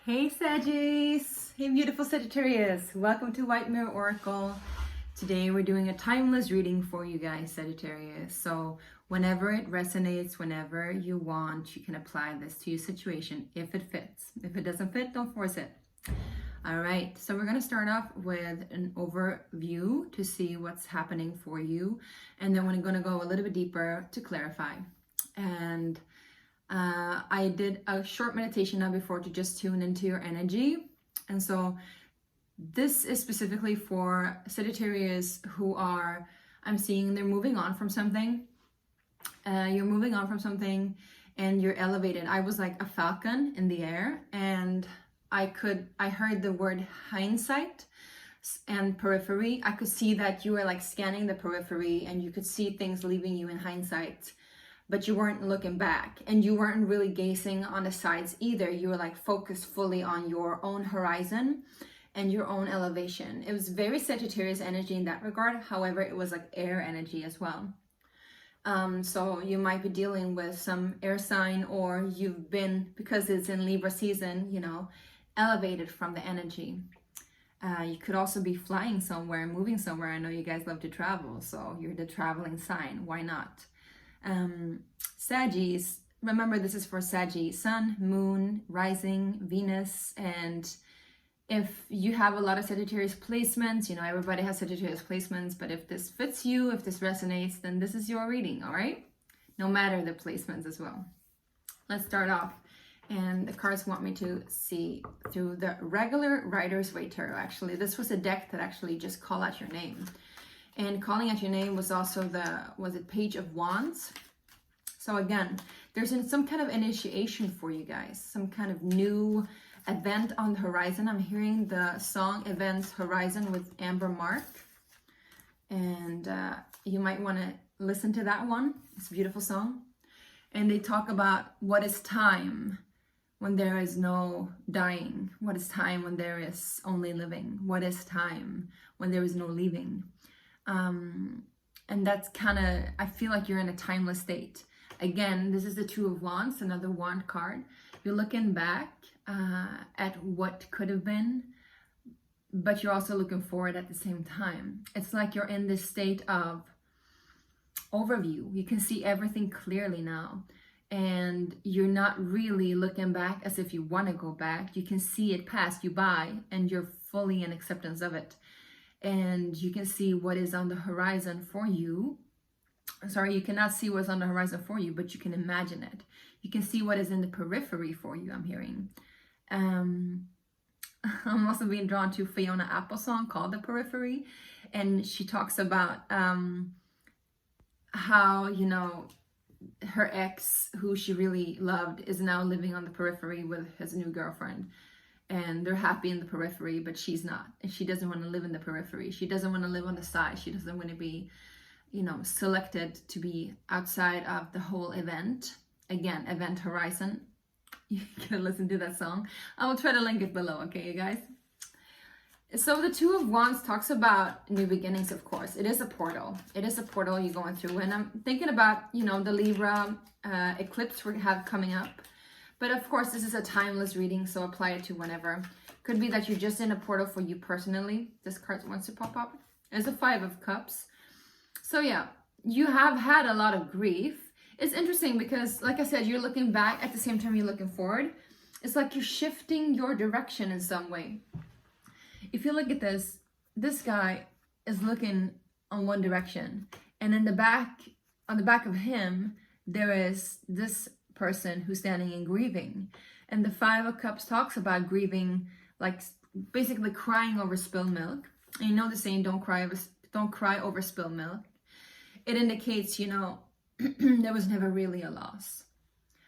Hey Saggies! Hey beautiful Sagittarius! Welcome to White Mirror Oracle. Today we're doing a timeless reading for you guys, Sagittarius. So whenever it resonates, whenever you want, you can apply this to your situation if it fits. If it doesn't fit, don't force it. Alright, so we're going to start off with an overview to see what's happening for you. And then we're going to go a little bit deeper to clarify. And I did a short meditation now before to just tune into your energy. And so this is specifically for Sagittarius who are, I'm seeing they're moving on from something. You're moving on from something and you're elevated. I was like a falcon in the air, and I heard the word hindsight and periphery. I could see that you were like scanning the periphery and you could see things leaving you in hindsight, but you weren't looking back and you weren't really gazing on the sides either. You were like focused fully on your own horizon and your own elevation. It was very Sagittarius energy in that regard. However, it was like air energy as well. So you might be dealing with some air sign, or you've been, because it's in Libra season, you know, elevated from the energy. You could also be flying somewhere, moving somewhere. I know you guys love to travel, so you're the traveling sign. Why not? Saggies, remember this is for Saggy, Sun, Moon, Rising, Venus, and if you have a lot of Sagittarius placements, you know, everybody has Sagittarius placements, but if this fits you, if this resonates, then this is your reading, all right? No matter the placements as well. Let's start off. And the cards want me to see through the regular Rider-Waite Tarot. Actually, this was a deck that actually just call out your name. And calling out your name was also was it Page of Wands? So again, there's some kind of initiation for you guys, some kind of new event on the horizon. I'm hearing the song Events Horizon with Amber Mark. And you might want to listen to that one. It's a beautiful song. And they talk about what is time when there is no dying. What is time when there is only living? What is time when there is no leaving? And that's kind of, I feel like you're in a timeless state. Again, this is the Two of Wands, another wand card. You're looking back at what could have been, but you're also looking forward at the same time. It's like you're in this state of overview. You can see everything clearly now. And you're not really looking back as if you want to go back. You can see it pass you by and you're fully in acceptance of it. And you can see what is on the horizon for you. Sorry, you cannot see what's on the horizon for you, but you can imagine it. You can see what is in the periphery for you, I'm hearing. I'm also being drawn to Fiona Apple's song called The Periphery. And she talks about how, you know, her ex, who she really loved, is now living on the periphery with his new girlfriend. And they're happy in the periphery, but she's not. And she doesn't want to live in the periphery. She doesn't want to live on the side. She doesn't want to be, you know, selected to be outside of the whole event. Again, Event Horizon. You can listen to that song. I will try to link it below, okay, you guys? So the Two of Wands talks about new beginnings, of course. It is a portal. It is a portal you're going through. And I'm thinking about, you know, the Libra eclipse we have coming up. But of course, this is a timeless reading, so apply it to whenever. Could be that you're just in a portal for you personally. This card wants to pop up. There's a Five of Cups. So yeah, you have had a lot of grief. It's interesting because, like I said, you're looking back at the same time you're looking forward. It's like you're shifting your direction in some way. If you look at this guy is looking on one direction, and in the back, on the back of him, there is this person who's standing and grieving. And the Five of Cups talks about grieving, like basically crying over spilled milk. And you know the saying, don't cry over spilled milk. It indicates, you know, there was never really a loss.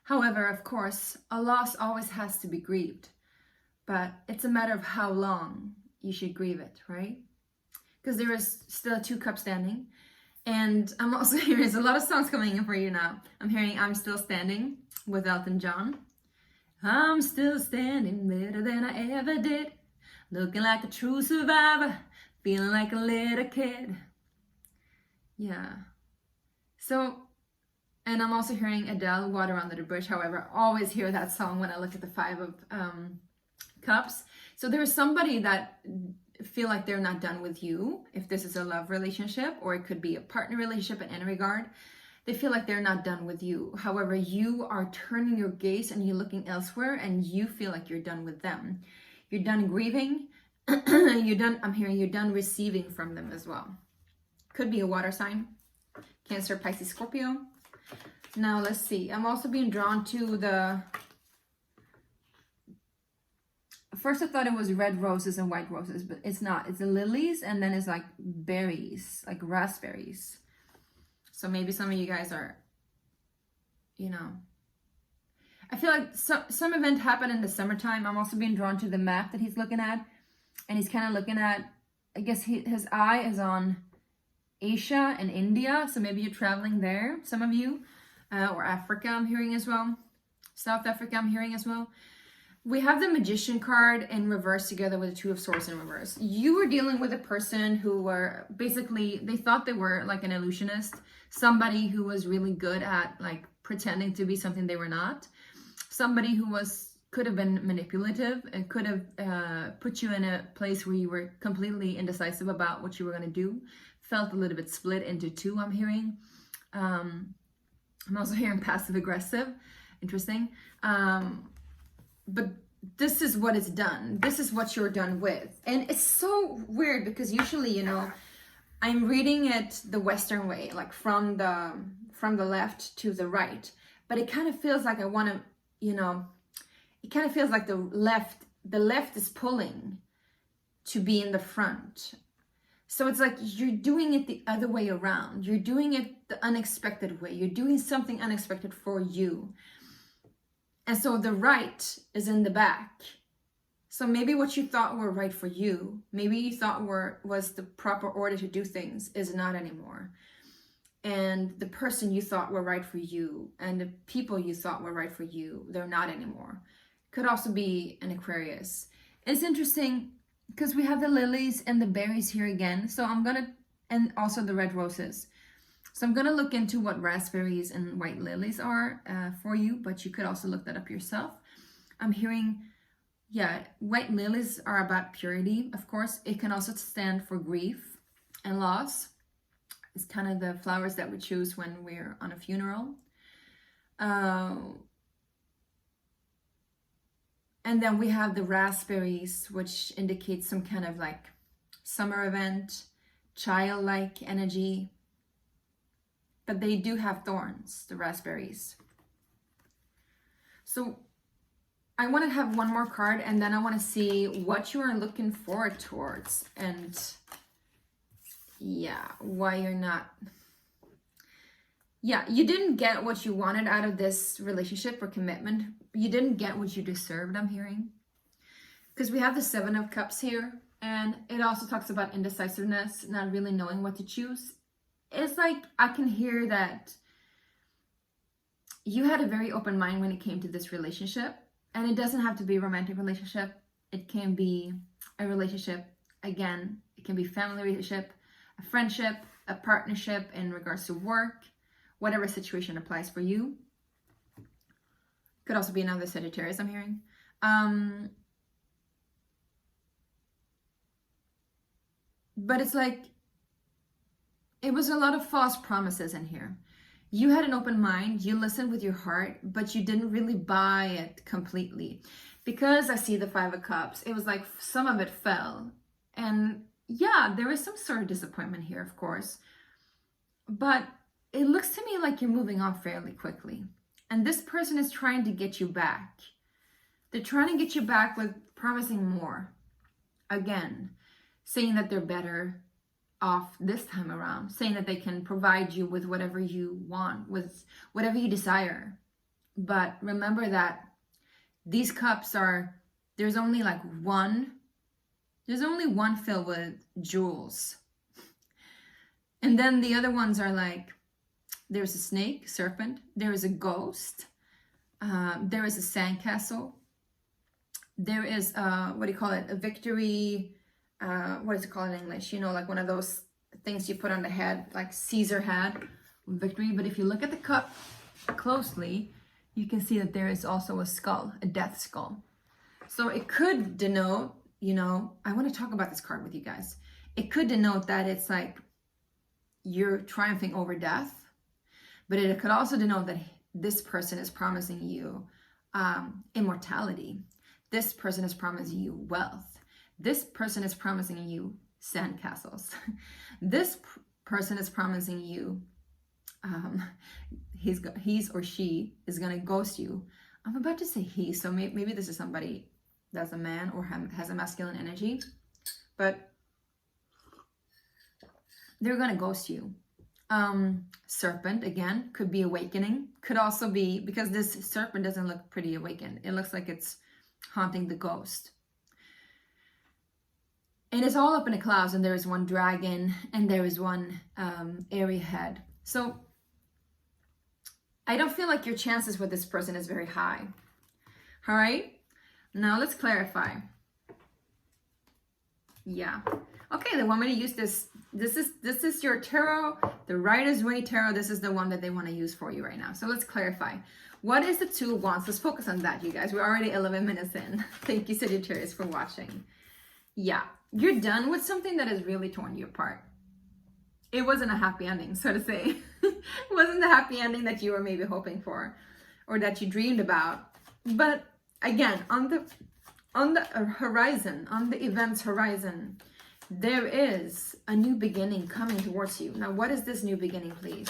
However, of course, a loss always has to be grieved, but it's a matter of how long you should grieve it, right? Because there is still a Two Cups standing. And I'm also hearing, there's a lot of songs coming in for you now. I'm hearing I'm Still Standing with Elton John. I'm still standing better than I ever did. Looking like a true survivor. Feeling like a little kid. Yeah. So, and I'm also hearing Adele, Water Under the Bridge. However, I always hear that song when I look at the Five of Cups. So there is somebody that feel like they're not done with you, if this is a love relationship, or it could be a partner relationship in any regard. They feel like they're not done with you. However, you are turning your gaze and you're looking elsewhere, and you feel like you're done with them. You're done grieving. You're done, I'm hearing you're done receiving from them as well. Could be a water sign. Cancer, Pisces, Scorpio. Now let's see. I'm also being drawn to the... First I thought it was red roses and white roses, but it's not. It's the lilies, and then it's like berries, like raspberries. So maybe some of you guys are, you know, I feel like some event happened in the summertime. I'm also being drawn to the map that he's looking at, and he's kind of looking at, I guess his eye is on Asia and India. So maybe you're traveling there, some of you, or Africa I'm hearing as well. South Africa I'm hearing as well. We have the Magician card in reverse together with the Two of Swords in reverse. You were dealing with a person who were basically, they thought they were like an illusionist, somebody who was really good at like pretending to be something they were not, somebody who could have been manipulative and could have put you in a place where you were completely indecisive about what you were going to do, felt a little bit split into two, I'm hearing. I'm also hearing passive aggressive, interesting. But this is what it's done. This is what you're done with. And it's so weird because usually, you know, I'm reading it the Western way, like from the left to the right. But it kind of feels like I want to, you know, it kind of feels like the left is pulling to be in the front. So it's like you're doing it the other way around. You're doing it the unexpected way. You're doing something unexpected for you. And so the right is in the back. So maybe what you thought were right for you, maybe you thought was the proper order to do things, is not anymore. And the person you thought were right for you and the people you thought were right for you, they're not anymore. Could also be an Aquarius. It's interesting because we have the lilies and the berries here again. So and also the red roses. So I'm going to look into what raspberries and white lilies are for you, but you could also look that up yourself. I'm hearing, yeah, white lilies are about purity, of course. It can also stand for grief and loss. It's kind of the flowers that we choose when we're on a funeral. And then we have the raspberries, which indicates some kind of like summer event, childlike energy. But they do have thorns, the raspberries. So I want to have one more card, and then I want to see what you are looking forward towards. And yeah, why you're not. Yeah, you didn't get what you wanted out of this relationship or commitment. You didn't get what you deserved, I'm hearing. Because we have the Seven of Cups here, and it also talks about indecisiveness, not really knowing what to choose. It's like I can hear that you had a very open mind when it came to this relationship. And it doesn't have to be a romantic relationship. It can be a relationship. Again, it can be family relationship, a friendship, a partnership in regards to work, whatever situation applies for you. Could also be another Sagittarius, I'm hearing. But it's like, it was a lot of false promises in here. You had an open mind, you listened with your heart, but you didn't really buy it completely. Because I see the Five of Cups, it was like some of it fell. And yeah, there is some sort of disappointment here, of course. But it looks to me like you're moving on fairly quickly. And this person is trying to get you back. They're trying to get you back with promising more. Again, saying that they're better off this time around, saying that they can provide you with whatever you want, with whatever you desire. But remember that these cups there's only one filled with jewels. And then the other ones are like, there's a snake, serpent, there is a ghost, there is a sandcastle, there is a victory. What is it called in English? You know, like one of those things you put on the head, like Caesar had, victory. But if you look at the cup closely, you can see that there is also a skull, a death skull. So it could denote, you know, I want to talk about this card with you guys. It could denote that it's like you're triumphing over death, but it could also denote that this person is promising you immortality. This person is promising you wealth. This person is promising you sandcastles. This person is promising you he's or she is going to ghost you. I'm about to say he, so maybe this is somebody that's a man or has a masculine energy, but they're going to ghost you. Serpent, again, could be awakening. Could also be, because this serpent doesn't look pretty awakened. It looks like it's haunting the ghost. And it's all up in the clouds, and there is one dragon, and there is one airy head. So I don't feel like your chances with this person is very high. All right, now let's clarify. Yeah. Okay, they want me to use this. This is your tarot, the Rider's Way tarot. This is the one that they want to use for you right now. So let's clarify. What is the Two of Wands? Let's focus on that, you guys. We're already 11 minutes in. Thank you, Sagittarius, for watching. Yeah, you're done with something that has really torn you apart. It wasn't a happy ending, so to say. It wasn't the happy ending that you were maybe hoping for or that you dreamed about. But again, on the horizon, on the events horizon, there is a new beginning coming towards you. Now, what is this new beginning, please?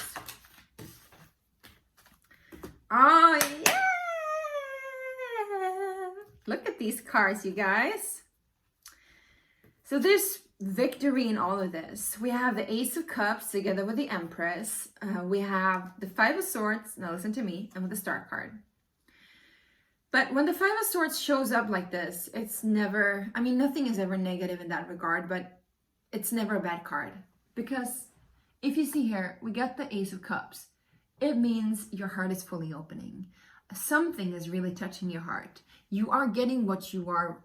Oh, yeah! Look at these cards, you guys. So there's victory in all of this. We have the Ace of Cups together with the Empress. We have the Five of Swords. Now listen to me. And with the Star card. But when the Five of Swords shows up like this, it's never, I mean, nothing is ever negative in that regard, but it's never a bad card. Because if you see here, we got the Ace of Cups. It means your heart is fully opening. Something is really touching your heart. You are getting what you are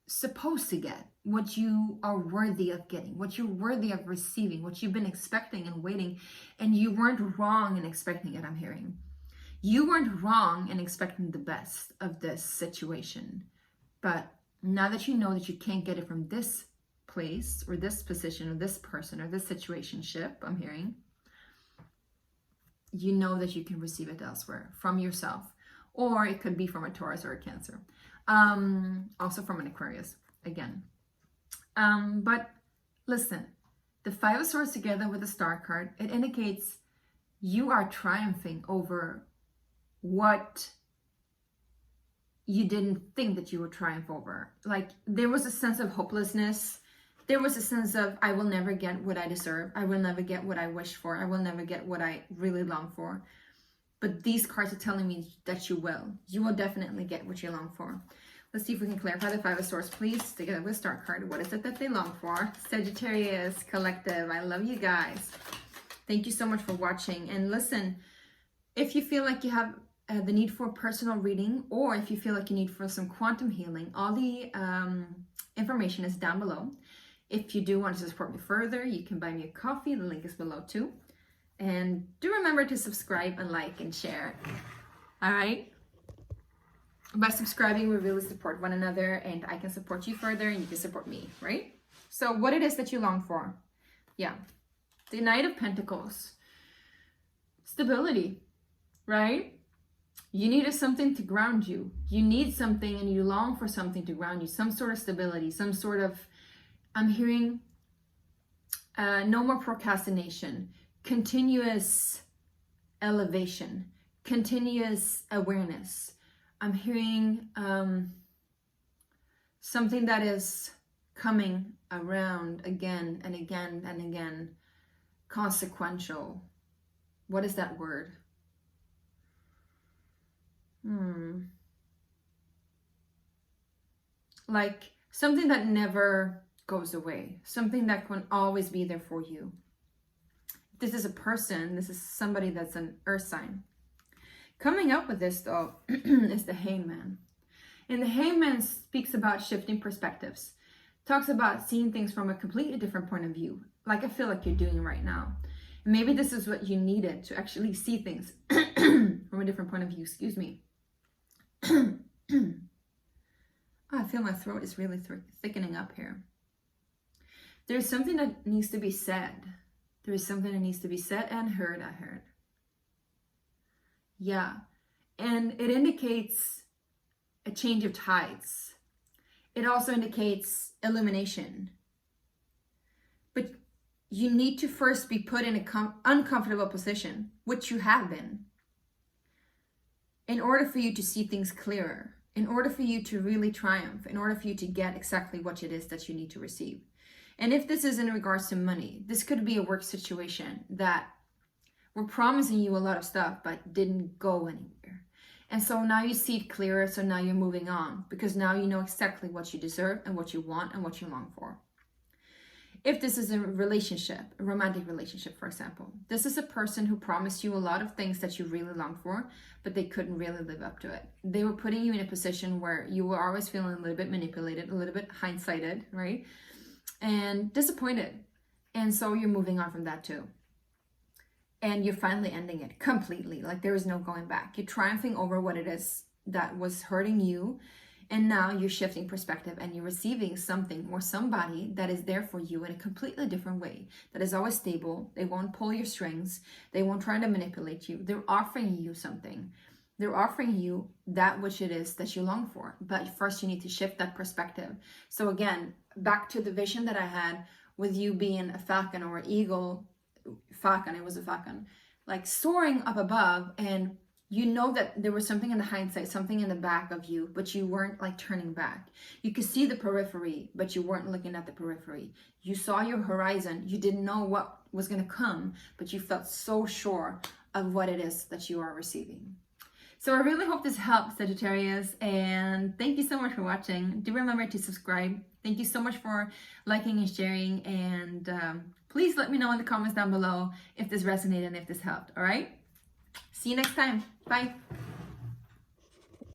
supposed to get, what you are worthy of getting, what you're worthy of receiving, what you've been expecting and waiting, and you weren't wrong in expecting it, I'm hearing. You weren't wrong in expecting the best of this situation. But now that you know that you can't get it from this place or this position or this person or this situationship, I'm hearing, you know that you can receive it elsewhere from yourself. Or it could be from a Taurus or a Cancer. Also from an Aquarius, again. But listen, the Five of Swords together with the Star card, it indicates you are triumphing over what you didn't think that you would triumph over. Like, there was a sense of hopelessness. There was a sense of, I will never get what I deserve. I will never get what I wish for. I will never get what I really long for. But these cards are telling me that you will. You will definitely get what you long for. Let's see if we can clarify the Five of Swords, please. Together with Star card. What is it that they long for? Sagittarius Collective. I love you guys. Thank you so much for watching. And listen, if you feel like you have the need for personal reading, or if you feel like you need for some quantum healing, all the information is down below. If you do want to support me further, you can buy me a coffee. The link is below too. And do remember to subscribe and like and share. All right? By subscribing, we really support one another, and I can support you further and you can support me, right? So what it is that you long for. Yeah. The Knight of Pentacles. Stability, right? You needed something to ground you. You need something and you long for something to ground you. Some sort of stability, some sort of, I'm hearing no more procrastination, continuous elevation, continuous awareness. I'm hearing something that is coming around again and again and again. Consequential. What is that word? Like something that never goes away. Something that can always be there for you. This is a person. This is somebody that's an earth sign. Coming up with this though is the Hangman. And the Hangman speaks about shifting perspectives. Talks about seeing things from a completely different point of view. Like I feel like you're doing right now. And maybe this is what you needed to actually see things from a different point of view. Excuse me. Oh, I feel my throat is really thickening up here. There's something that needs to be said. There is something that needs to be said and heard, I heard. Yeah. And it indicates a change of tides. It also indicates illumination. But you need to first be put in an uncomfortable position, which you have been, in order for you to see things clearer, in order for you to really triumph, in order for you to get exactly what it is that you need to receive. And if this is in regards to money, this could be a work situation that were promising you a lot of stuff but didn't go anywhere. And so now you see it clearer, so now you're moving on, because now you know exactly what you deserve and what you want and what you long for. If this is a relationship, a romantic relationship, for example, this is a person who promised you a lot of things that you really long for, but they couldn't really live up to it. They were putting you in a position where you were always feeling a little bit manipulated, a little bit hindsighted, right? And disappointed. And so you're moving on from that too. And you're finally ending it completely. Like there is no going back. You're triumphing over what it is that was hurting you. And now you're shifting perspective and you're receiving something or somebody that is there for you in a completely different way. That is always stable. They won't pull your strings. They won't try to manipulate you. They're offering you something. They're offering you that which it is that you long for. But first you need to shift that perspective. So again, back to the vision that I had with you being a falcon or an eagle. Falcon, it was a falcon. Like soaring up above, and you know that there was something in the hindsight, something in the back of you, but you weren't like turning back. You could see the periphery, but you weren't looking at the periphery. You saw your horizon. You didn't know what was going to come, but you felt so sure of what it is that you are receiving. So I really hope this helps, Sagittarius, and thank you so much for watching. Do remember to subscribe. Thank you so much for liking and sharing, and please let me know in the comments down below if this resonated and if this helped, all right? See you next time. Bye.